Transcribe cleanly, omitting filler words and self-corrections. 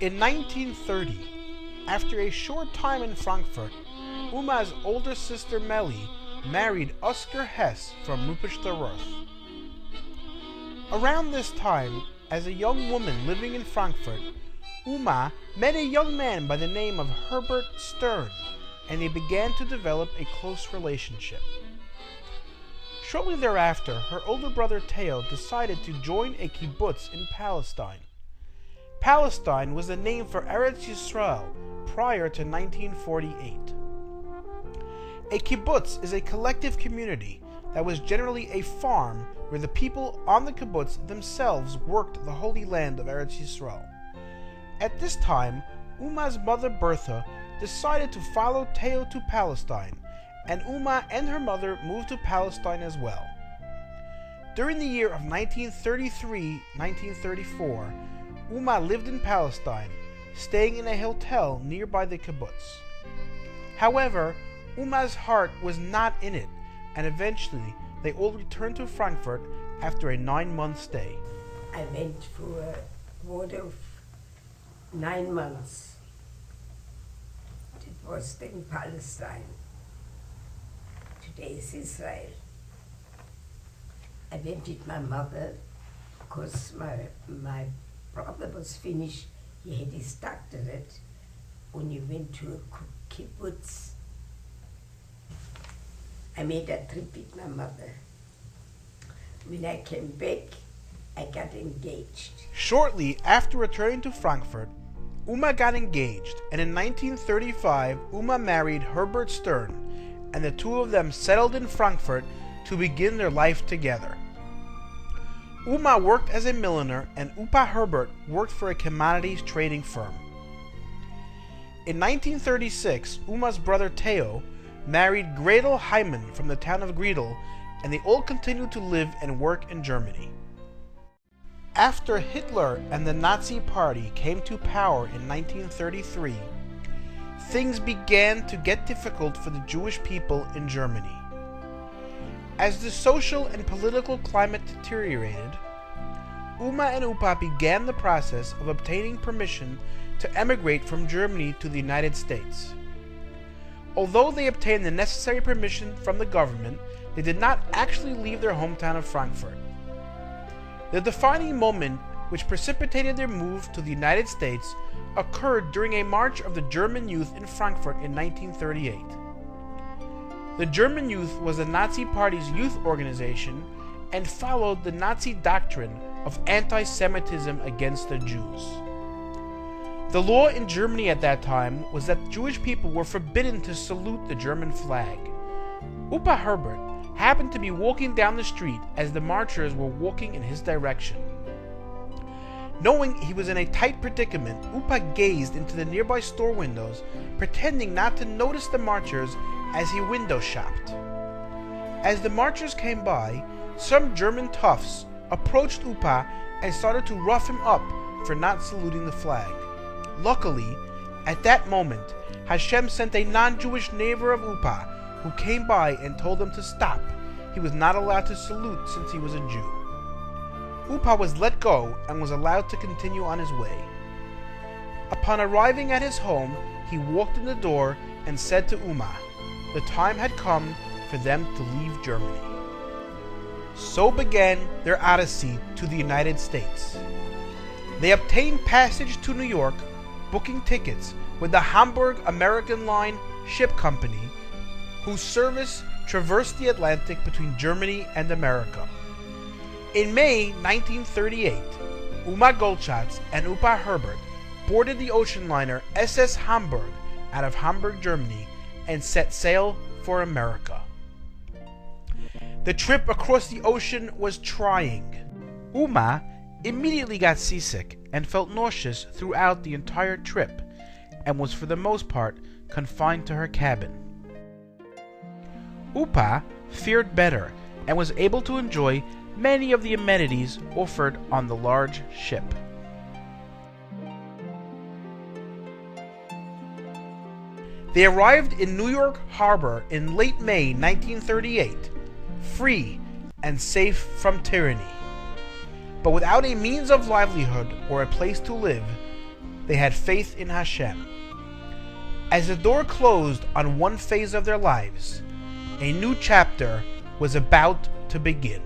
In 1930, after a short time in Frankfurt, Uma's older sister Melly married Oskar Hess from Ruppichteroth. Around this time, as a young woman living in Frankfurt, Uma met a young man by the name of Herbert Stern, and they began to develop a close relationship. Shortly thereafter, her older brother Theo decided to join a kibbutz in Palestine. Palestine was the name for Eretz Yisrael prior to 1948. A kibbutz is a collective community that was generally a farm where the people on the kibbutz themselves worked the holy land of Eretz Yisrael. At this time, Uma's mother Bertha decided to follow Theo to Palestine, and Uma and her mother moved to Palestine as well. During the year of 1933-1934, Uma lived in Palestine, staying in a hotel nearby the kibbutz. However, Uma's heart was not in it, and eventually they all returned to Frankfurt after a 9-month stay. I went for a quarter of 9 months. It was in Palestine. Today is Israel. I went with my mother because my brother was finished. He had his doctorate when he went to a kibbutz. I made a trip with my mother. When I came back, I got engaged. Shortly after returning to Frankfurt, Uma got engaged, and in 1935, Uma married Herbert Stern, and the two of them settled in Frankfurt to begin their life together. Uma worked as a milliner, and Upa Herbert worked for a commodities trading firm. In 1936, Uma's brother Theo married Gretel Hyman from the town of Gretel, and they all continued to live and work in Germany. After Hitler and the Nazi Party came to power in 1933, things began to get difficult for the Jewish people in Germany. As the social and political climate deteriorated, Uma and Upa began the process of obtaining permission to emigrate from Germany to the United States. Although they obtained the necessary permission from the government, they did not actually leave their hometown of Frankfurt. The defining moment which precipitated their move to the United States occurred during a march of the German youth in Frankfurt in 1938. The German Youth was the Nazi Party's youth organization and followed the Nazi doctrine of anti-Semitism against the Jews. The law in Germany at that time was that Jewish people were forbidden to salute the German flag. Upa Herbert happened to be walking down the street as the marchers were walking in his direction. Knowing he was in a tight predicament, Upa gazed into the nearby store windows, pretending not to notice the marchers as he window shopped. As the marchers came by, some German toughs approached Upa and started to rough him up for not saluting the flag. Luckily, at that moment, Hashem sent a non-Jewish neighbor of Upa who came by and told him to stop. He was not allowed to salute since he was a Jew. Upa was let go and was allowed to continue on his way. Upon arriving at his home, he walked in the door and said to Uma, the time had come for them to leave Germany. So began their odyssey to the United States. They obtained passage to New York, booking tickets with the Hamburg American Line ship company, whose service traversed the Atlantic between Germany and America. In May 1938, Uma Goldschatz and Upa Herbert boarded the ocean liner SS Hamburg out of Hamburg, Germany, and set sail for America. The trip across the ocean was trying. Uma immediately got seasick and felt nauseous throughout the entire trip, and was for the most part confined to her cabin. Upa fared better and was able to enjoy many of the amenities offered on the large ship. They arrived in New York Harbor in late May 1938, free and safe from tyranny. But without a means of livelihood or a place to live, they had faith in Hashem. As the door closed on one phase of their lives, a new chapter was about to begin.